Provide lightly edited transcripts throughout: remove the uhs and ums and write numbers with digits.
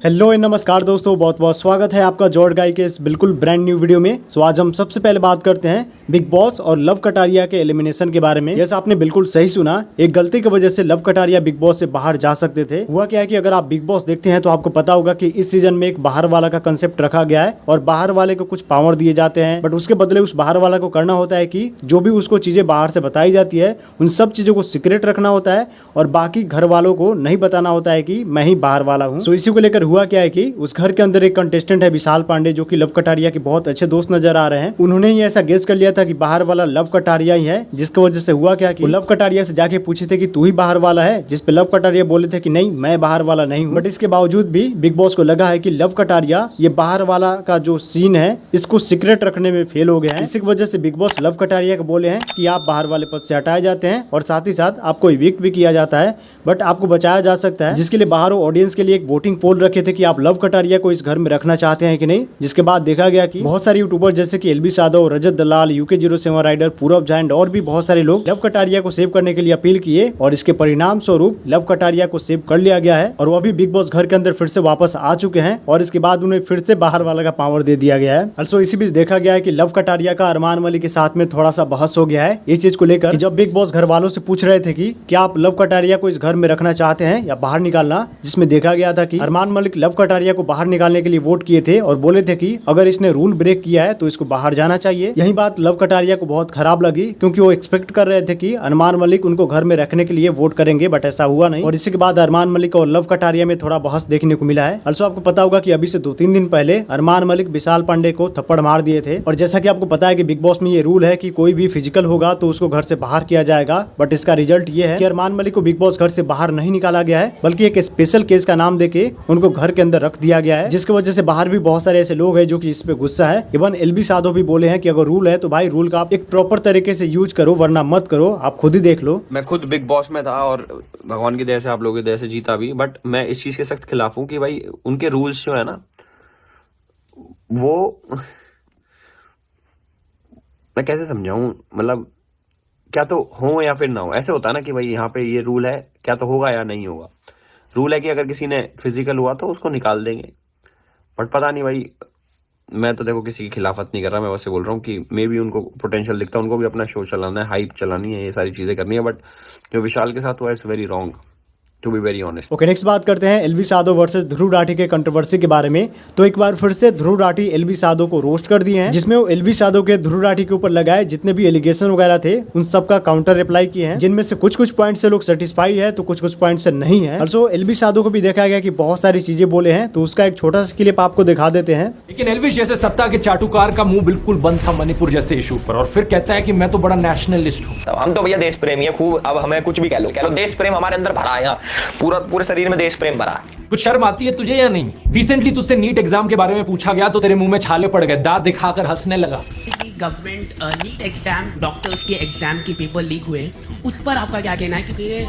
Hello नमस्कार दोस्तों, बहुत बहुत स्वागत है आपका जॉर्ज गाई के इस बिल्कुल ब्रांड न्यू वीडियो में। सो आज हम सबसे पहले बात करते हैं बिग बॉस और लव कटारिया के एलिमिनेशन के बारे में। यस, आपने बिल्कुल सही सुना, एक गलती की वजह से लव कटारिया बिग बॉस से बाहर जा सकते थे। हुआ क्या है कि अगर आप बिग बॉस देखते हैं तो आपको पता होगा कि इस सीजन में एक बाहर वाला का कंसेप्ट रखा गया है और बाहर वाले को कुछ पावर दिए जाते हैं, बट उसके बदले उस बाहर वाला को करना होता है कि जो भी उसको चीजें बाहर से बताई जाती है उन सब चीजों को सीक्रेट रखना होता है और बाकी घर वालों को नहीं बताना होता है कि मैं ही बाहर वाला हूँ। सो इसी को लेकर हुआ क्या है कि उस घर के अंदर एक कंटेस्टेंट है विशाल पांडे, जो कि लव कटारिया के बहुत अच्छे दोस्त नजर आ रहे हैं। उन्होंने ही ऐसा गेस कर लिया था कि बाहर वाला लव कटारिया ही है, जिसकी वजह से हुआ क्या कि लव कटारिया से जाके पूछे थे कि तू ही बाहर वाला है, जिस पे लव कटारिया बोले थे कि नहीं, मैं बाहर वाला नहीं हूँ। बट इसके बावजूद भी बिग बॉस को लगा है कि लव कटारिया ये बाहर वाला का जो सीन है इसको सीक्रेट रखने में फेल हो गया है। इसी की वजह से बिग बॉस लव कटारिया को बोले हैं कि आप बाहर वाले पद से हटाए जाते हैं और साथ ही साथ आपको इविक्ट भी किया जाता है, बट आपको बचाया जा सकता है। जिसके लिए बाहर ऑडियंस के लिए एक वोटिंग पोल रखे थे कि आप लव कटारिया को इस घर में रखना चाहते हैं कि नहीं। जिसके बाद देखा गया कि बहुत सारे यूट्यूबर जैसे कि एलबी साधव, रजत दलाल, UK07 राइडर, पूरब जाइंट और भी बहुत सारे लोग लव कटारिया को सेव करने के लिए अपील किए और इसके परिणाम स्वरूप लव कटारिया को सेव कर लिया गया है और वो अभी बिग बॉस घर के अंदर फिर से वापस आ चुके हैं और इसके बाद उन्हें फिर से बाहर वाला का पावर दे दिया गया है। ऑल्सो इसी बीच देखा गया है कि लव कटारिया का अरमान मलिक के साथ में थोड़ा सा बहस हो गया है इस चीज को लेकर। जब बिग बॉस घर वालों से पूछ रहे थे कि क्या आप लव कटारिया को इस घर में रखना चाहते हैं या बाहर निकालना, जिसमें देखा गया था कि अरमान मलिक लव कटारिया को बाहर निकालने के लिए वोट किए थे और बोले थे कि अगर इसने रूल ब्रेक किया है तो इसको बाहर जाना चाहिए। यही बात लव कटारिया को बहुत खराब लगी क्योंकि वो एक्सपेक्ट कर रहे थे कि अरमान मलिक उनको घर में रखने के लिए वोट करेंगे, बट ऐसा हुआ नहीं। और इसी के बाद अरमान मलिक और लव कटारिया में थोड़ा बहस देखने को मिला है। ऑल्सो आपको पता होगा कि अभी से 2-3 दिन पहले अरमान मलिक विशाल पांडे को थप्पड़ मार दिए थे और जैसा कि आपको पता है कि बिग बॉस में ये रूल है कि कोई भी फिजिकल होगा तो उसको घर से बाहर किया जाएगा, बट इसका रिजल्ट ये है कि अरमान मलिक को बिग बॉस घर से बाहर नहीं निकाला गया है, बल्कि एक स्पेशल केस का नाम देके उनको घर के अंदर रख दिया गया है, जिसकी वजह से बाहर भी बहुत सारे ऐसे लोग हैं जो कि इस पे गुस्सा है। इवन एलबी साधो भी बोले हैं कि अगर रूल है तो भाई रूल का आप एक प्रॉपर तरीके से यूज करो, वरना मत करो, आप खुद ही देख लो। मैं खुद बिग बॉस में था और भगवान की दया से, आप लोगों की दया से जीता भी, बट मैं इस चीज के सख्त खिलाफ हूँ कि भाई उनके रूल्स जो है ना, वो मैं कैसे समझाऊं, मतलब क्या तो हो या फिर ना हो। ऐसे होता है ना कि भाई यहाँ पे ये रूल है, क्या तो होगा या नहीं होगा। रूल है कि अगर किसी ने फिजिकल हुआ तो उसको निकाल देंगे, बट पता नहीं भाई, मैं तो देखो किसी की खिलाफत नहीं कर रहा, मैं वैसे बोल रहा हूँ कि मे भी उनको पोटेंशियल दिखता है, उनको भी अपना शो चलाना है, हाइप चलानी है, ये सारी चीजें करनी है, बट जो विशाल के साथ हुआ it's very wrong, to be very honest. Okay, next बात करते हैं एलबी साधो वर्सेस ध्रुव राठी के कंट्रोवर्सी के बारे में। तो एक बार फिर से ध्रुव राठी एलबी साधो को रोस्ट कर दिए हैं, जिसमें वो एलबी साधो के ध्रुव राठी के ऊपर लगाए जितने भी एलिगेशन वगैरह थे उन सब का काउंटर रिप्लाई किए हैं, जिनमें से कुछ पॉइंट से लोग सेटिस्फाई है तो कुछ पॉइंट से नहीं है। ऑल्सो एलबी साधो को भी देखा गया कि बहुत सारी चीजें बोले हैं, तो उसका एक छोटा सा क्लिप आपको दिखा देते हैं। लेकिन एल्विश जैसे सत्ता के चाटुकार का मुंह बिल्कुल बंद था मणिपुर जैसे इशू पर, और फिर कहता है कि मैं तो बड़ा नेशनलिस्ट हूँ। हम तो भैया देश प्रेमी है खूब, अब हमें कुछ भी कह लो देश प्रेम हमारे अंदर भरा है, यहाँ पूरे शरीर में देश प्रेम भरा है। कुछ शर्म आती है तुझे या नहीं? रिसेंटली तुझसे नीट एग्जाम के बारे में पूछा गया तो तेरे मुंह में छाले पड़ गए, दांत दिखाकर हंसने लगा। गवर्नमेंट नीट एग्जाम, डॉक्टर्स के एग्जाम के पेपर लीक हुए, उस पर आपका क्या कहना है? क्योंकि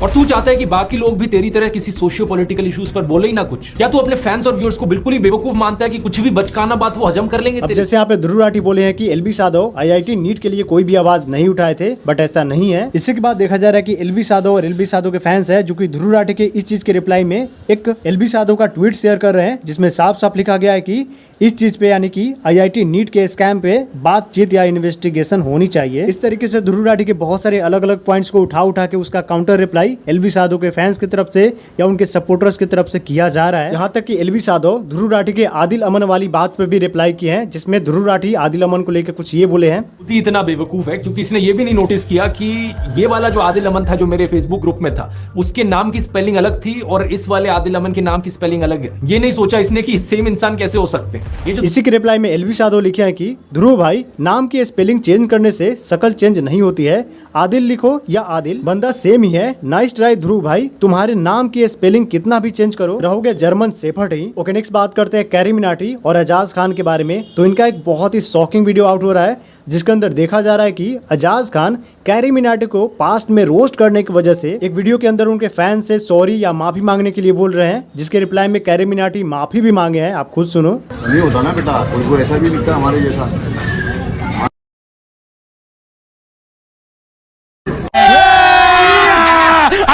और तू चाहता है कि बाकी लोग भी तेरी तरह किसी सोशियो पॉलिटिकल इश्यूज पर बोले ही ना कुछ? क्या तू अपने फैंस और व्यूअर्स को बिल्कुल ही बेवकूफ मानता है कि कुछ भी बचकाना बात वो हजम कर लेंगे? अब जैसे यहाँ पे ध्रुव राठी बोले हैं कि एलबी साधव IIT नीट के लिए कोई भी आवाज नहीं उठाए थे, बट ऐसा नहीं है। इसके बाद देखा जा रहा है कि एलबी साधव और एलबी साधव के फैंस है जो कि ध्रुव राठी के इस चीज के रिप्लाई में एक एलबी साधव का ट्वीट शेयर कर रहे हैं, जिसमें साफ साफ लिखा गया है कि इस चीज पे, यानी कि IIT नीट के स्कैम पे बातचीत या इन्वेस्टिगेशन होनी चाहिए। इस तरीके से ध्रुव राठी के बहुत सारे अलग अलग पॉइंट्स को उठा के उसका काउंटर रिप्लाई एलबी साधव के फैंस की तरफ से या उनके सपोर्टर्स की तरफ से किया जा रहा है। यहाँ तक कि एलबी साधव ध्रुव राठी के आदिल अमन वाली बात पे भी रिप्लाई किए हैं, जिसमें ध्रुव राठी आदिल अमन को लेकर कुछ ये बोले हैं। खुद ही इतना बेवकूफ है क्योंकि इसने ये भी नहीं नोटिस किया कि ये वाला जो आदिल अमन था जो मेरे फेसबुक ग्रुप में था, उसके नाम की स्पेलिंग अलग थी और इस वाले आदिल अमन के नाम की स्पेलिंग अलग है। ये नहीं सोचा इसने कि सेम इंसान कैसे हो सकते हैं। ये जो इसी के रिप्लाई में एलबी साधव लिखे हैं कि ध्रुव भाई, नाम की स्पेलिंग चेंज करने से शकल चेंज नहीं होती है, आदिल लिखो या आदिल, बंदा सेम ही है। नाइस ट्राई ध्रुव भाई, तुम्हारे नाम की स्पेलिंग कितना भी चेंज करो, रहोगे जर्मन शेफर्ड ही। ओके, नेक्स्ट बात करते हैं कैरी मिनाटी और एजाज खान के बारे में। तो इनका एक बहुत ही शॉकिंग वीडियो आउट हो रहा है, जिसके अंदर देखा जा रहा है कि एजाज खान कैरी मिनाटी को पास्ट में रोस्ट करने की वजह से एक वीडियो के अंदर उनके फैन से सॉरी या माफी मांगने के लिए बोल रहे हैं, जिसके रिप्लाई में कैरी मिनाटी माफी भी मांगे हैं। आप खुद सुनो। नहीं होता ना बेटा, उनको ऐसा भी दिखता हमारे जैसा।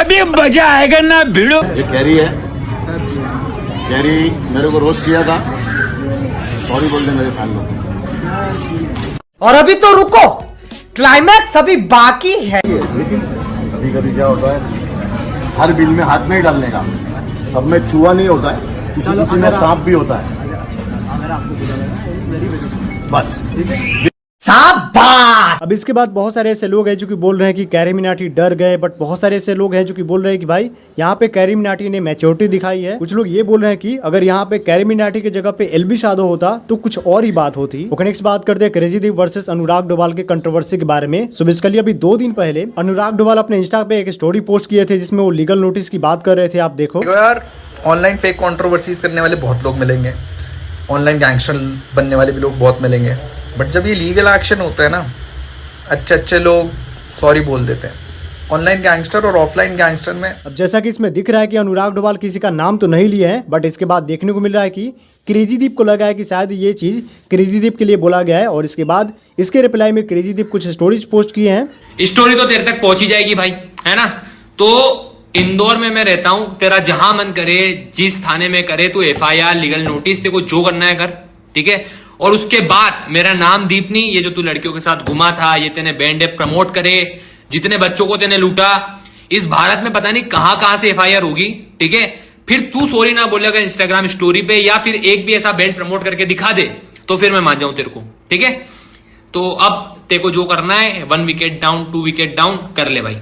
अभी मजा आएगा ना भिड़ो। ये कैरी है, कैरी मेरे को रोस्ट किया था, सॉरी बोल दे मेरे फैन लोग। और अभी तो रुको, क्लाइमैक्स अभी बाकी है। लेकिन कभी कभी क्या होता है, हर बिल में हाथ नहीं डालने का, सब में चूहा नहीं होता है, किसी किसी में सांप भी होता है। बस शाबाश। अब इसके बाद बहुत सारे ऐसे लोग हैं जो कि बोल रहे हैं कि कैरी मिनाटी डर गए, बट बहुत सारे ऐसे लोग हैं जो कि बोल रहे हैं कि भाई यहाँ पे कैरी मिनाटी ने मैच्योरिटी दिखाई है। कुछ लोग ये बोल रहे हैं कि अगर यहाँ पे कैरी मिनाटी की जगह पे एलबी शादो होता तो कुछ और ही बात होती। ओके, नेक्स्ट बात करते हैं क्रेजी दीप वर्सेस अनुराग डोभाल के कंट्रोवर्सी के बारे में। सो बेसिकली अभी 2 दिन पहले अनुराग डोभाल अपने इंस्टा पे एक स्टोरी पोस्ट किए थे जिसमें वो लीगल नोटिस की बात कर रहे थे। आप देखो यार, ऑनलाइन फेक कंट्रोवर्सीज करने वाले बहुत लोग मिलेंगे, ऑनलाइन गैंगस्टर बनने वाले भी लोग बहुत मिलेंगे, बट जब ये लीगल एक्शन होता है ना, अच्छे अच्छे लोग सॉरी बोल देते हैं। ऑनलाइन गैंगस्टर और ऑफलाइन गैंगस्टर में अब जैसा कि इसमें दिख रहा है कि अनुराग डोभाल किसी का नाम तो नहीं लिया है, बट इसके बाद देखने को मिल रहा है कि क्रेजी दीप को लगा है कि शायद ये चीज क्रेजी दीप के लिए बोला गया है। और इसके बाद इसके रिप्लाई में क्रेजी दीप कुछ स्टोरीज पोस्ट किए हैं। स्टोरी तो तेरे तक पहुंची जाएगी भाई, है ना। तो इंदौर में मैं रहता हूं, तेरा जहां मन करे जिस थाने में करे तू एफआईआर लीगल नोटिस तेरे को जो करना है कर, ठीक है। और उसके बाद मेरा नाम दीपनी, ये जो तू लड़कियों के साथ घुमा था, ये तेने बैंड प्रमोट करे, जितने बच्चों को तेने लूटा, इस भारत में पता नहीं कहां से एफआईआर होगी, ठीक है। फिर तू सॉरी ना बोले अगर इंस्टाग्राम स्टोरी पे, या फिर एक भी ऐसा बैंड प्रमोट करके दिखा दे तो फिर मैं मान जाऊं तेरे को, ठीक है। तो अब तेरे को जो करना है, 1 विकेट डाउन 2 विकेट डाउन कर ले भाई।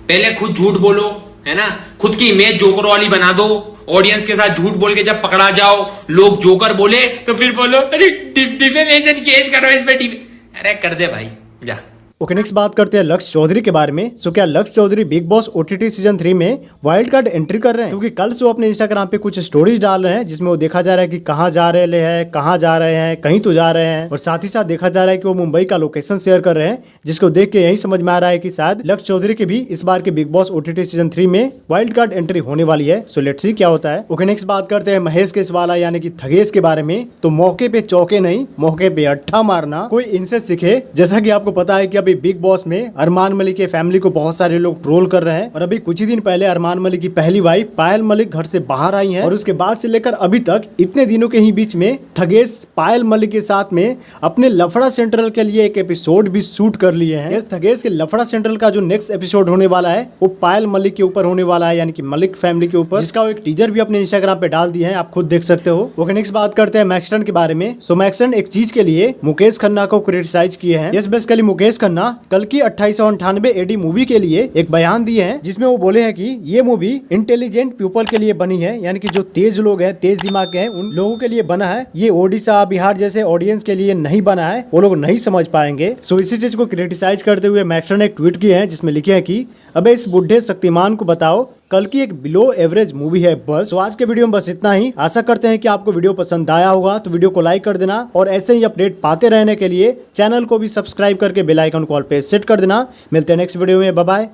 पहले खुद झूठ बोलो, है ना, खुद की इमेज जोकर वाली बना दो, ऑडियंस के साथ झूठ बोल के जब पकड़ा जाओ, लोग जोकर बोले तो फिर बोलो अरे डिफेमेशन केस करो इस पे। अरे कर दे भाई, जा। ओके, नेक्स्ट बात करते हैं लक्ष्य चौधरी के बारे में। सो क्या Lakshya Chaudhary Bigg Boss OTT season 3 में वाइल्ड कार्ड एंट्री कर रहे हैं? क्योंकि कल से वो अपने इंस्टाग्राम पे कुछ स्टोरीज डाल रहे हैं जिसमें वो देखा जा रहा है कि कहाँ जा रहे हैं, कहाँ जा रहे हैं, कहीं तो जा रहे हैं। और साथ ही साथ देखा जा रहा है कि वो मुंबई का लोकेशन शेयर कर रहे हैं, जिसको देख के यही समझ में आ रहा है कि शायद लक्ष्य चौधरी की भी इस बार के बिग बॉस ओटीटी सीजन 3 में वाइल्ड कार्ड एंट्री होने वाली है। सो लेट्स सी क्या होता है। ओके, नेक्स्ट बात करते हैं महेश केसवाला यानी कि थगेश के बारे में। तो मौके पे चौके नहीं, मौके पे अट्ठा मारना कोई इनसे सीखे। जैसा कि आपको पता है कि अभी बिग बॉस में अरमान मलिक के फैमिली को बहुत सारे लोग ट्रोल कर रहे हैं। और अभी कुछ ही दिन पहले अरमान मलिक की पहली वाइफ पायल मलिक घर से बाहर आई हैं। और उसके बाद से लेकर अभी तक इतने दिनों के ही बीच में थगेश पायल मलिक के साथ में अपने लफड़ा सेंट्रल के लिए एक एपिसोड भी शूट कर लिए हैं। इस थगेश के लफड़ा सेंट्रल का जो नेक्स्ट एपिसोड होने वाला है वो पायल मलिक के ऊपर होने वाला है, यानी कि मलिक फैमिली के ऊपर, जिसका वो एक टीजर भी अपने इंस्टाग्राम पे डाल दिए हैं, आप खुद देख सकते हो। ओके, नेक्स्ट बात करते हैं मैक्सटन के बारे में। सो मैक्सटन एक चीज के लिए मुकेश खन्ना को क्रिटिसाइज किए हैं। यस, बेसिकली मुकेश खन्ना कल की 2898 एडी मूवी के लिए एक बयान दिए हैं जिसमें वो बोले हैं कि ये मूवी इंटेलिजेंट पीपल के लिए बनी है, यानी कि जो तेज लोग हैं, तेज दिमाग के हैं, उन लोगों के लिए बना है। ये ओडिशा बिहार जैसे ऑडियंस के लिए नहीं बना है, वो लोग नहीं समझ पाएंगे। सो इसी चीज को क्रिटिसाइज करते हुए मैक्सटन ने एक ट्वीट किया है जिसमें लिखे हैं कि अबे इस बुढ़े शक्तिमान को बताओ, कल की एक बिलो एवरेज मूवी है बस। तो आज के वीडियो में बस इतना ही। आशा करते हैं कि आपको वीडियो पसंद आया होगा, तो वीडियो को लाइक कर देना और ऐसे ही अपडेट पाते रहने के लिए चैनल को भी सब्सक्राइब करके बेल आइकन कॉल पे सेट कर देना। मिलते हैं नेक्स्ट वीडियो में, बाय बाय।